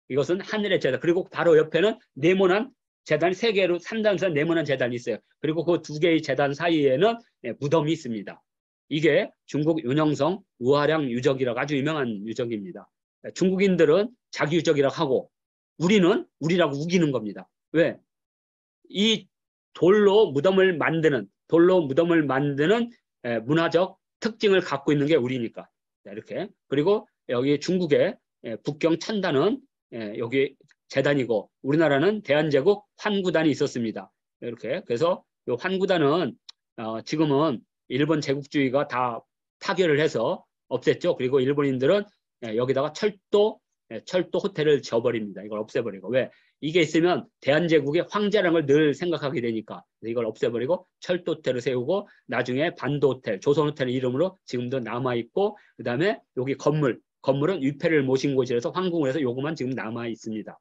이것은 하늘의 재단. 그리고 바로 옆에는 네모난 재단이 3개로 3단선 네모난 재단이 있어요. 그리고 그 2개의 재단 사이에는 무덤이 있습니다. 이게 중국 윤영성 우화량 유적이라고 아주 유명한 유적입니다. 중국인들은 자기 유적이라고 하고 우리는 우리라고 우기는 겁니다. 왜? 이 돌로 무덤을 만드는 문화적 특징을 갖고 있는 게 우리니까. 이렇게. 그리고 여기 중국의 북경 천단은 여기 재단이고 우리나라는 대한제국 환구단이 있었습니다. 이렇게. 그래서 이 환구단은 지금은 일본 제국주의가 다 타결을 해서 없앴죠. 그리고 일본인들은 여기다가 철도 호텔을 지어버립니다. 이걸 없애버리고. 왜? 이게 있으면 대한제국의 황제라는 걸 늘 생각하게 되니까 이걸 없애버리고 철도 호텔을 세우고 나중에 반도 호텔, 조선 호텔 이름으로 지금도 남아있고 그 다음에 여기 건물은 위패를 모신 곳이라서 황궁을 해서 요것만 지금 남아 있습니다.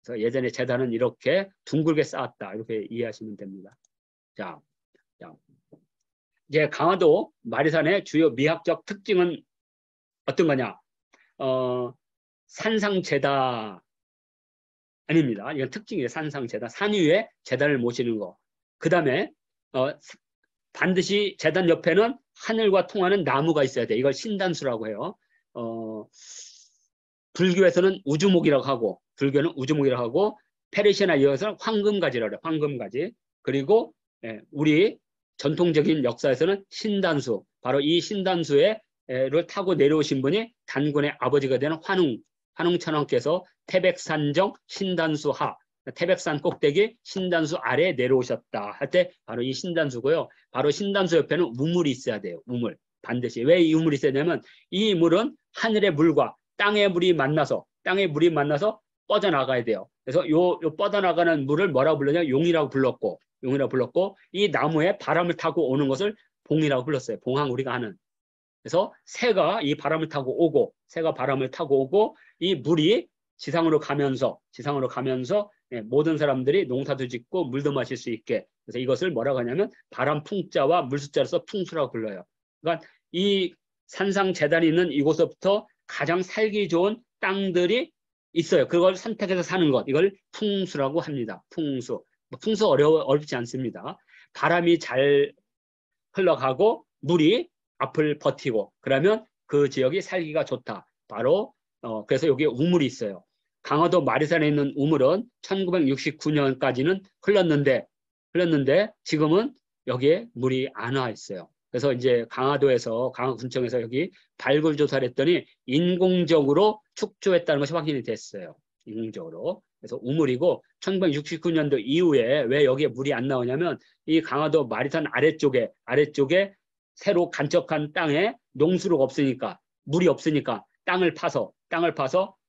그래서 예전에 재단은 이렇게 둥글게 쌓았다. 이렇게 이해하시면 됩니다. 자, 이제 강화도 마리산의 주요 미학적 특징은 어떤 거냐? 산상제다 아닙니다. 이건 특징이에요. 산상제다. 산 위에 제단을 모시는 거. 그 다음에 반드시 제단 옆에는 하늘과 통하는 나무가 있어야 돼. 이걸 신단수라고 해요. 불교에서는 우주목이라고 하고 불교는 우주목이라고 하고 페르시아나 이어서는 황금가지라고 해요. 황금가지. 그리고 우리 전통적인 역사에서는 신단수. 바로 이 신단수를 타고 내려오신 분이 단군의 아버지가 되는 환웅천왕께서 태백산정 신단수하 태백산 꼭대기 신단수 아래에 내려오셨다 할 때 바로 이 신단수고요. 바로 신단수 옆에는 우물이 있어야 돼요. 우물. 반드시. 왜 이 우물이 있어야 되냐면 이 물은 하늘의 물과 땅의 물이 만나서 뻗어나가야 돼요. 그래서 요 뻗어나가는 물을 뭐라고 불렀냐? 용이라고 불렀고 이 나무에 바람을 타고 오는 것을 봉이라고 불렀어요. 봉황 우리가 하는. 그래서 새가 바람을 타고 오고 이 물이 지상으로 가면서 모든 사람들이 농사도 짓고 물도 마실 수 있게. 그래서 이것을 뭐라고 하냐면 바람 풍자와 물숫자로서 풍수라고 불러요. 그러니까 이 산상재단이 있는 이곳부터 가장 살기 좋은 땅들이 있어요. 그걸 선택해서 사는 것. 이걸 풍수라고 합니다. 풍수. 풍수 어렵지 않습니다. 바람이 잘 흘러가고 물이 앞을 버티고 그러면 그 지역이 살기가 좋다. 바로 그래서 여기에 우물이 있어요. 강화도 마리산에 있는 우물은 1969년까지는 흘렀는데 지금은 여기에 물이 안 와 있어요. 그래서 이제 강화군청에서 여기 발굴 조사를 했더니 인공적으로 축조했다는 것이 확인이 됐어요. 인공적으로. 그래서 우물이고 1969년도 이후에 왜 여기에 물이 안 나오냐면 이 강화도 마리산 아래쪽에 새로 간척한 땅에 농수로가 없으니까 물이 없으니까 땅을 파서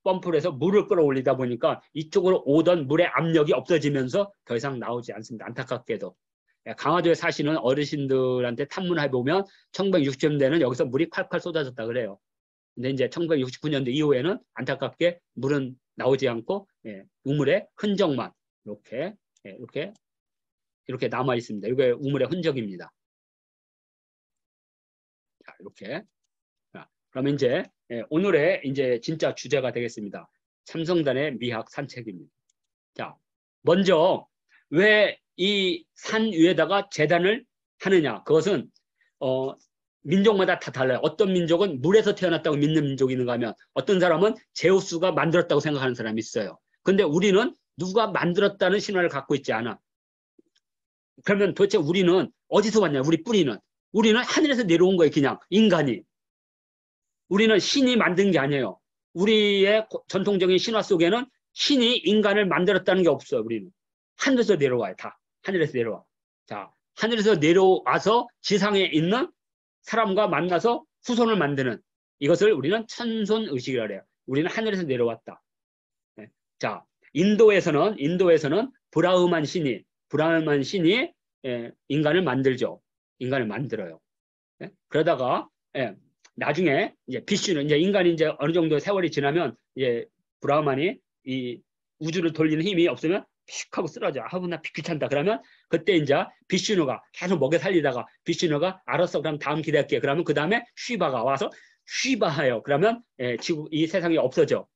펌프를 해서 물을 끌어올리다 보니까 이쪽으로 오던 물의 압력이 없어지면서 더 이상 나오지 않습니다. 안타깝게도. 강화도에 사시는 어르신들한테 탐문을 해보면 1960년대는 여기서 물이 콸콸 쏟아졌다 그래요. 근데 이제 1969년도 이후에는 안타깝게 물은 나오지 않고 우물의 흔적만 이렇게 남아 있습니다. 이게 우물의 흔적입니다. 자, 이렇게. 그러면 이제 오늘의 이제 진짜 주제가 되겠습니다. 삼성단의 미학 산책입니다. 자, 먼저 왜 이 산 위에다가 제단을 하느냐? 그것은 민족마다 다 달라요. 어떤 민족은 물에서 태어났다고 믿는 민족이 있는가 하면 어떤 사람은 제우스가 만들었다고 생각하는 사람이 있어요. 근데 우리는 누가 만들었다는 신화를 갖고 있지 않아. 그러면 도대체 우리는 어디서 왔냐? 우리 뿌리는. 우리는 하늘에서 내려온 거예요. 그냥 인간이. 우리는 신이 만든 게 아니에요. 우리의 전통적인 신화 속에는 신이 인간을 만들었다는 게 없어요. 우리는. 하늘에서 내려와요. 다. 하늘에서 내려와. 자, 하늘에서 내려와서 지상에 있는 사람과 만나서 후손을 만드는 이것을 우리는 천손의식이라고 해요. 우리는 하늘에서 내려왔다. 네. 자, 인도에서는 브라흐만 신이 인간을 만들죠. 인간을 만들어요. 네? 그러다가 나중에 이제 비슈는 이제 인간이 이제 어느 정도 세월이 지나면 이제 브라흐만이 이 우주를 돌리는 힘이 없으면 픽 하고 쓰러져. 아우 나 귀찮다. 그러면 그때 이제 비슈누가 계속 먹여 살리다가 비슈누가 알았어. 그럼 다음 기대할게. 그러면 그 다음에 쉬바가 와서 쉬바해요. 그러면 지구 이 세상이 없어져.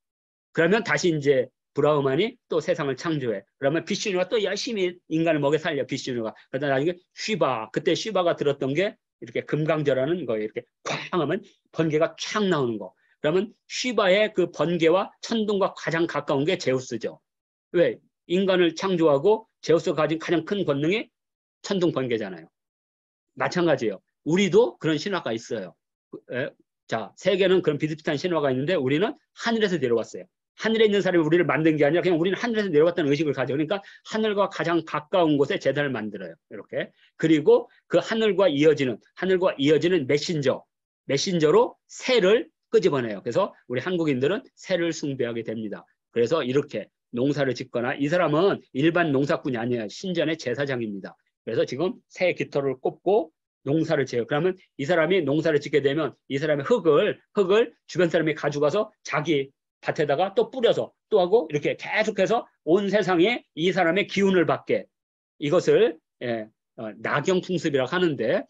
그러면 다시 이제 브라흐만이 또 세상을 창조해. 그러면 비슈누가 또 열심히 인간을 먹여 살려. 비슈누가. 그러다 나중에 쉬바. 그때 쉬바가 들었던 게 이렇게 금강저라는 거예요. 이렇게 쾅 하면 번개가 촥 나오는 거. 그러면 쉬바의 그 번개와 천둥과 가장 가까운 게 제우스죠. 왜? 인간을 창조하고 제우스가 가진 가장 큰 권능이 천둥 번개잖아요. 마찬가지예요. 우리도 그런 신화가 있어요. 자, 세계는 그런 비슷비슷한 신화가 있는데 우리는 하늘에서 내려왔어요. 하늘에 있는 사람이 우리를 만든 게 아니라 그냥 우리는 하늘에서 내려왔다는 의식을 가져. 그러니까 하늘과 가장 가까운 곳에 제단을 만들어요. 이렇게. 그리고 그 하늘과 이어지는 메신저로 새를 끄집어내요. 그래서 우리 한국인들은 새를 숭배하게 됩니다. 그래서 이렇게 농사를 짓거나 이 사람은 일반 농사꾼이 아니에요. 신전의 제사장입니다. 그래서 지금 새 깃털을 꼽고 농사를 지어요. 그러면 이 사람이 농사를 짓게 되면 이 사람의 흙을 주변 사람이 가져가서 자기 밭에다가 또 뿌려서 또 하고 이렇게 계속해서 온 세상에 이 사람의 기운을 받게 이것을 낙영풍습이라고 하는데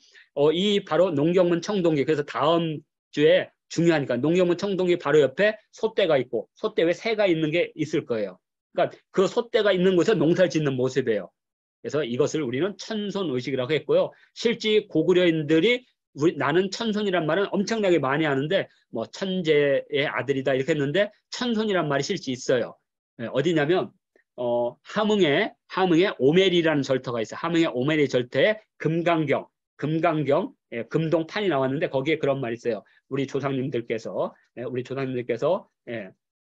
이 바로 농경문 청동기 그래서 다음 주에 중요하니까 농경문 청동기 바로 옆에 솥대가 있고 솥대 에 새가 있는 게 있을 거예요. 그러니까 그 솥대가 있는 곳에 농사를 짓는 모습이에요. 그래서 이것을 우리는 천손의식이라고 했고요. 실제 고구려인들이 나는 천손이란 말은 엄청나게 많이 하는데 뭐 천재의 아들이다 이렇게 했는데 천손이란 말이 실제 있어요. 어디냐면 함흥에 오메리라는 절터가 있어요. 함흥의 오메리 절터에 금강경 금동판이 나왔는데 거기에 그런 말이 있어요. 우리 조상님들께서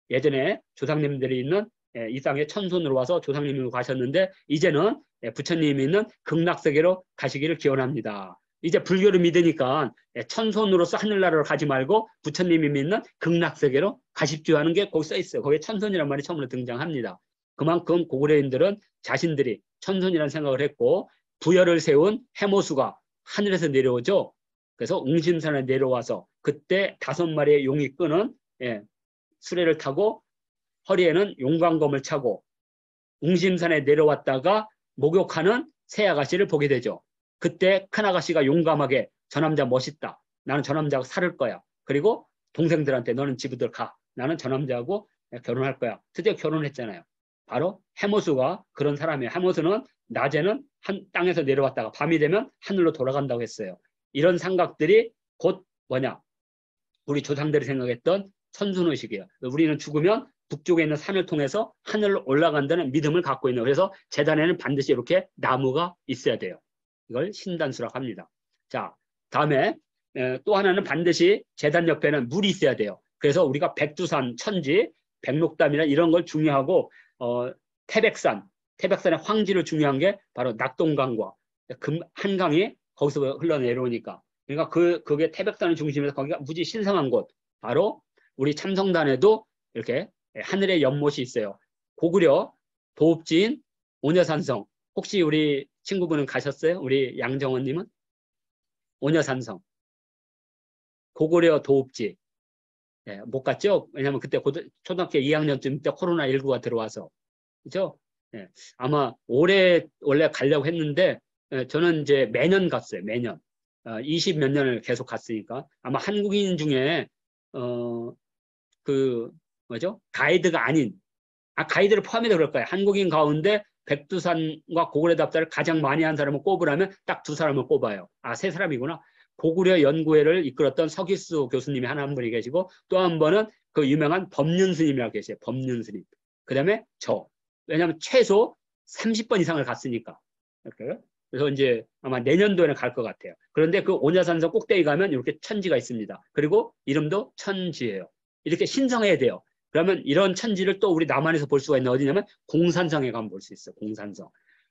예전에 조상님들이 있는 이 땅에 천손으로 와서 조상님으로 가셨는데 이제는 부처님이 있는 극락세계로 가시기를 기원합니다. 이제 불교를 믿으니까 천손으로서 하늘나라로 가지 말고 부처님이 믿는 극락세계로 가십시오 하는 게 거기 써 있어요. 거기에 천손이라는 말이 처음으로 등장합니다. 그만큼 고구려인들은 자신들이 천손이라는 생각을 했고 부여를 세운 해모수가 하늘에서 내려오죠. 그래서 웅심산에 내려와서 그때 5마리의 용이 끄는 수레를 타고 허리에는 용광검을 차고 웅심산에 내려왔다가 목욕하는 새 아가씨를 보게 되죠. 그때 큰 아가씨가 용감하게 저 남자 멋있다. 나는 저 남자하고 살을 거야. 그리고 동생들한테 너는 집으로 가. 나는 저 남자하고 결혼할 거야. 드디어 결혼했잖아요. 바로 해모수가 그런 사람이에요. 해모수는 낮에는 땅에서 내려왔다가 밤이 되면 하늘로 돌아간다고 했어요. 이런 생각들이 곧 뭐냐? 우리 조상들이 생각했던 천순의식이에요. 우리는 죽으면 북쪽에 있는 산을 통해서 하늘로 올라간다는 믿음을 갖고 있는 그래서 제단에는 반드시 이렇게 나무가 있어야 돼요. 이걸 신단수라고 합니다. 자, 다음에 또 하나는 반드시 제단 옆에는 물이 있어야 돼요. 그래서 우리가 백두산, 천지, 백록담이나 이런 걸 중요하고 태백산의 황지를 중요한 게 바로 낙동강과 한강이 거기서 흘러내려오니까 그러니까 그게 태백산을 중심에서 거기가 무지 신성한 곳 바로 우리 참성단에도 이렇게 하늘의 연못이 있어요. 고구려 도읍지인 오녀산성 혹시 우리 친구분은 가셨어요? 우리 양정원님은? 오녀산성 고구려 도읍지 못 갔죠? 왜냐하면 그때 초등학교 2학년쯤 때 코로나19가 들어와서 그죠? 아마 올해 원래 가려고 했는데 저는 이제 매년 갔어요. 매년 20 몇 년을 계속 갔으니까 아마 한국인 중에 그 뭐죠? 가이드가 아닌 가이드를 포함해서 그럴 거예요. 한국인 가운데 백두산과 고구려 답사를 가장 많이 한 사람을 꼽으라면 딱 두 사람을 꼽아요. 아, 세 사람이구나. 고구려 연구회를 이끌었던 서기수 교수님이 한 분이 계시고 또 한 번은 그 유명한 법륜 스님이라고 계세요. 법륜 스님. 그 다음에 저. 왜냐하면 최소 30번 이상을 갔으니까. 이렇게. 그래서 이제 아마 내년도에는 갈 것 같아요. 그런데 그 오냐산성 꼭대기 가면 이렇게 천지가 있습니다. 그리고 이름도 천지예요. 이렇게 신성해야 돼요. 그러면 이런 천지를 또 우리 남한에서 볼 수가 있는 어디냐면 공산성에 가면 볼 수 있어요. 공산성.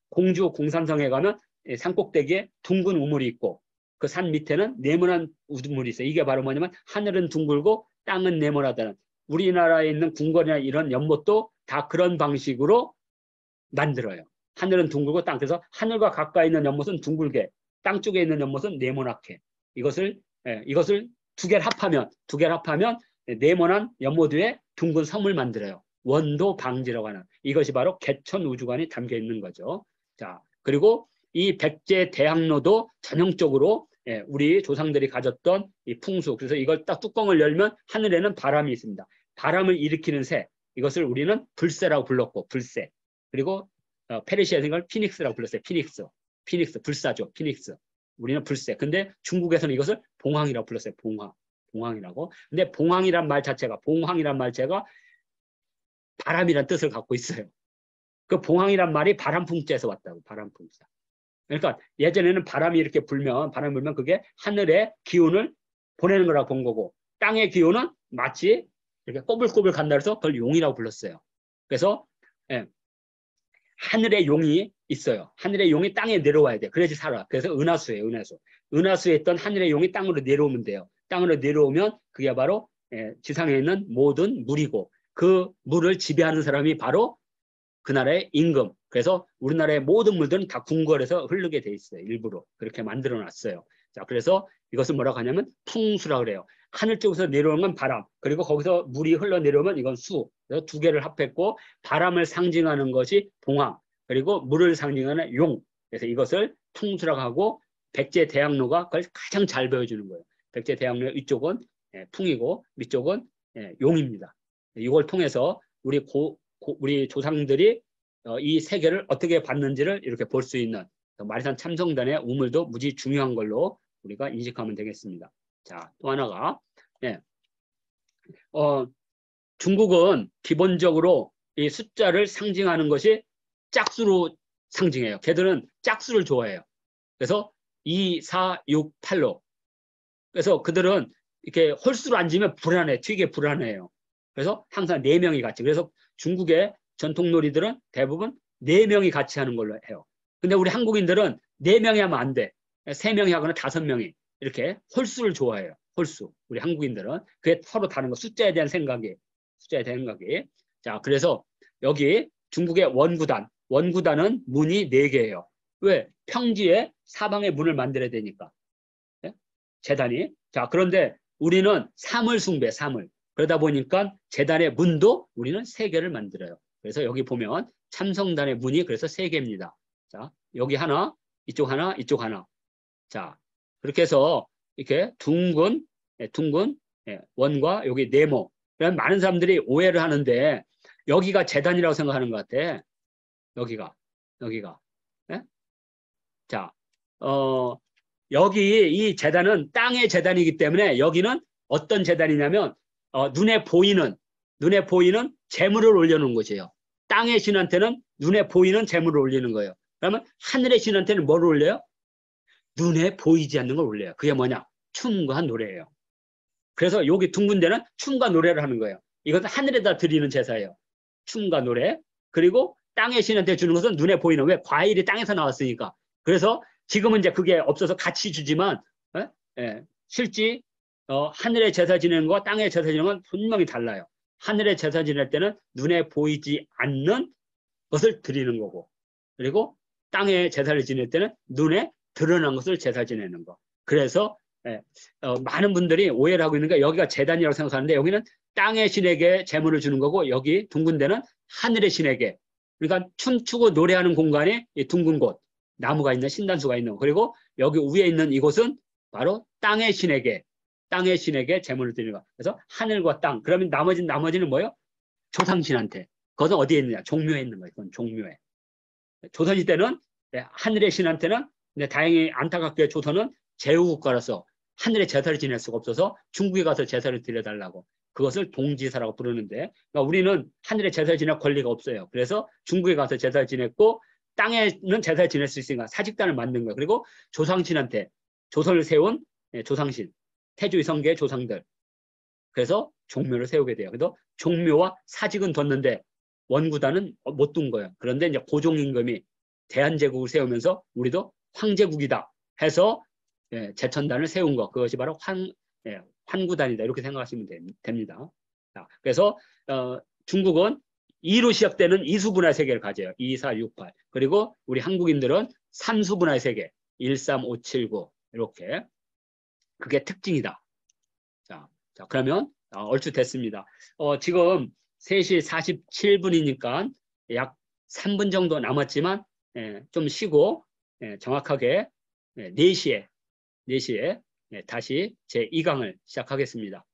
공주 공산성에 가면 산 꼭대기에 둥근 우물이 있고 그 산 밑에는 네모난 우물이 있어요. 이게 바로 뭐냐면 하늘은 둥글고 땅은 네모나다는 우리나라에 있는 궁궐이나 이런 연못도 다 그런 방식으로 만들어요. 하늘은 둥글고 땅. 그래서 하늘과 가까이 있는 연못은 둥글게, 땅 쪽에 있는 연못은 네모나게. 이것을 두 개를 합하면 네모난 연못 위에 둥근 섬을 만들어요. 원도 방지라고 하는 이것이 바로 개천 우주관이 담겨 있는 거죠. 자, 그리고 이 백제 대학로도 전형적으로 우리 조상들이 가졌던 이 풍수. 그래서 이걸 딱 뚜껑을 열면 하늘에는 바람이 있습니다. 바람을 일으키는 새. 이것을 우리는 불새라고 불렀고, 불새. 그리고 페르시아에서 이걸 피닉스라고 불렀어요. 피닉스, 불사죠. 피닉스. 우리는 불새. 근데 중국에서는 이것을 봉황이라고 불렀어요. 봉황이라고. 근데 봉황이란 말 자체가 바람이란 뜻을 갖고 있어요. 그 봉황이란 말이 바람풍자에서 왔다고. 바람풍자. 그러니까 예전에는 바람이 이렇게 불면 그게 하늘의 기운을 보내는 거라고 본 거고 땅의 기운은 마치 이렇게 꼬불꼬불 간다 해서 그걸 용이라고 불렀어요. 그래서 하늘의 용이 있어요. 하늘의 용이 땅에 내려와야 돼. 그래야지 살아. 그래서 은하수예요. 은하수에 있던 하늘의 용이 땅으로 내려오면 돼요. 땅으로 내려오면 그게 바로 지상에 있는 모든 물이고 그 물을 지배하는 사람이 바로 그 나라의 임금. 그래서 우리나라의 모든 물들은 다 궁궐에서 흐르게 돼 있어요. 일부러. 그렇게 만들어 놨어요. 자, 그래서 이것을 뭐라고 하냐면 풍수라고 그래요. 하늘 쪽에서 내려오는 건 바람. 그리고 거기서 물이 흘러내려오면 이건 수. 그래서 두 개를 합했고 바람을 상징하는 것이 봉황. 그리고 물을 상징하는 용. 그래서 이것을 풍수라고 하고 백제 대학로가 그걸 가장 잘 보여주는 거예요. 백제 대학로의 위쪽은 풍이고 밑쪽은 용입니다. 이걸 통해서 우리 조상들이 이 세계를 어떻게 봤는지를 이렇게 볼 수 있는 마리산 참성단의 우물도 무지 중요한 걸로 우리가 인식하면 되겠습니다. 자, 또 하나가 중국은 기본적으로 이 숫자를 상징하는 것이 짝수로 상징해요. 걔들은 짝수를 좋아해요. 그래서 2, 4, 6, 8로. 그래서 그들은 이렇게 홀수로 앉으면 되게 불안해요. 그래서 항상 4명이 같이. 그래서 중국의 전통 놀이들은 대부분 4명이 같이 하는 걸로 해요. 근데 우리 한국인들은 4명이 하면 안 돼. 3명이 하거나 5명이. 이렇게 홀수를 좋아해요. 홀수. 우리 한국인들은. 그게 서로 다른 거. 숫자에 대한 생각이. 자, 그래서 여기 중국의 원구단은 문이 4개예요. 왜? 평지에 사방에 문을 만들어야 되니까. 재단이. 자, 그런데 우리는 삼을 숭배. 그러다 보니까 재단의 문도 우리는 3개를 만들어요. 그래서 여기 보면 참성단의 문이 그래서 3개입니다. 자, 여기 하나, 이쪽 하나, 이쪽 하나. 자, 그렇게 해서 이렇게 둥근 원과 여기 네모. 그럼 많은 사람들이 오해를 하는데 여기가 재단이라고 생각하는 것 같아. 여기가. 네? 자, 여기 이 재단은 땅의 재단이기 때문에 여기는 어떤 재단이냐면 눈에 보이는 재물을 올려놓은 것이에요. 땅의 신한테는 눈에 보이는 재물을 올리는 거예요. 그러면 하늘의 신한테는 뭘 올려요? 눈에 보이지 않는 걸 올려요. 그게 뭐냐? 춤과 노래예요. 그래서 여기 둥근 데는 춤과 노래를 하는 거예요. 이것은 하늘에다 드리는 제사예요. 춤과 노래. 그리고 땅의 신한테 주는 것은 눈에 보이는, 왜? 과일이 땅에서 나왔으니까. 그래서 지금은 이제 그게 없어서 같이 주지만 실제 하늘의 제사 지내는 것과 땅의 제사 지내는 건 분명히 달라요. 하늘의 제사 지낼 때는 눈에 보이지 않는 것을 드리는 거고, 그리고 땅의 제사를 지낼 때는 눈에 드러난 것을 제사 지내는 거. 그래서 많은 분들이 오해를 하고 있는 게 여기가 제단이라고 생각하는데 여기는 땅의 신에게 제물을 주는 거고 여기 둥근 데는 하늘의 신에게. 그러니까 춤추고 노래하는 공간이 이 둥근 곳, 나무가 있는 신단수가 있는 거. 그리고 여기 위에 있는 이곳은 바로 땅의 신에게 제물을 드리는 거. 그래서 하늘과 땅. 그러면 나머지는 뭐예요? 조상신한테. 그것은 어디에 있느냐? 종묘에 있는 거예요. 그건 종묘에. 조선시대는 하늘의 신한테는 다행히 안타깝게 조선은 제후국가라서 하늘의 제사를 지낼 수가 없어서 중국에 가서 제사를 드려달라고 그것을 동지사라고 부르는데 그러니까 우리는 하늘의 제사를 지낼 권리가 없어요. 그래서 중국에 가서 제사를 지냈고 땅에는 제사를 지낼 수 있으니까 사직단을 만든 거예요. 그리고 조상신한테 조선을 세운 조상신, 태조 이성계의 조상들 그래서 종묘를 세우게 돼요. 그래서 종묘와 사직은 뒀는데 원구단은 못 둔 거예요. 그런데 이제 고종임금이 대한제국을 세우면서 우리도 황제국이다 해서 제천단을 세운 것 그것이 바로 환구단이다 이렇게 생각하시면 됩니다. 자, 그래서 중국은 2로 시작되는 이수분할 세계를 가져요. 2, 4, 6, 8 그리고 우리 한국인들은 3수분할 세계 1, 3, 5, 7, 9 이렇게 그게 특징이다. 자 그러면 얼추 됐습니다. 지금 3시 47분이니까 약 3분 정도 남았지만 좀 쉬고 정확하게 4시에 다시 제 2강을 시작하겠습니다.